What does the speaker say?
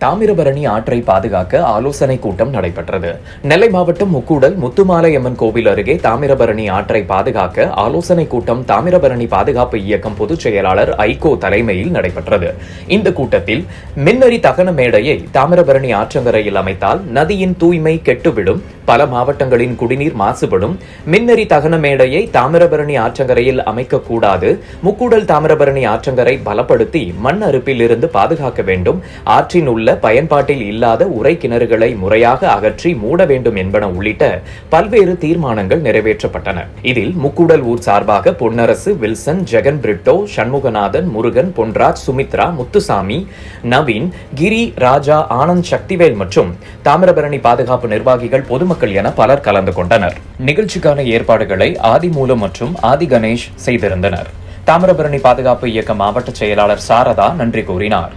தாமிரபரணி ஆற்றை பாதுகாக்க ஆலோசனை கூட்டம் நடைபெற்றது. நெல்லை மாவட்டம் முக்கூடல் முத்துமாலையம்மன் கோவில் அருகே தாமிரபரணி ஆற்றை பாதுகாக்க ஆலோசனை கூட்டம் தாமிரபரணி பாதுகாப்பு இயக்கம் பொதுச் செயலாளர் ஐகோ தலைமையில் நடைபெற்றது. இந்த கூட்டத்தில் மின்னரி தகன மேடையை தாமிரபரணி ஆற்றங்கரையில் அமைத்தால் நதியின் தூய்மை கெட்டுவிடும், பல மாவட்டங்களின் குடிநீர் மாசுபடும், மின்னரி தகன மேடையை தாமிரபரணி ஆற்றங்கரையில் அமைக்கக்கூடாது, முக்கூடல் தாமிரபரணி ஆற்றங்கரை பலப்படுத்தி மண் அறுப்பில் இருந்து பாதுகாக்க வேண்டும், ஆற்றின் உள்ள பயன்பாட்டில் இல்லாத உரை கிணறுகளை முறையாக அகற்றி மூட வேண்டும் என்பன உள்ளிட்ட பல்வேறு தீர்மானங்கள் நிறைவேற்றப்பட்டன. இதில் முக்கூடல் ஊர் சார்பாக பொன்னரசு, வில்சன், ஜெகன் பிரிட்டோ, சண்முகநாதன், முருகன், பொன்ராஜ், சுமித்ரா, முத்துசாமி, நவீன், கிரி, ராஜா, ஆனந்த், சக்திவேல் மற்றும் தாமிரபரணி பாதுகாப்பு நிர்வாகிகள், பொதுமக்கள் என பலர் கலந்து கொண்டனர். நிகழ்ச்சிக்கான ஏற்பாடுகளை ஆதிமூலம் மற்றும் ஆதி கணேஷ் செய்திருந்தனர். தாமிரபரணி பாதுகாப்பு இயக்க மாவட்ட செயலாளர் சாரதா நன்றி கூறினார்.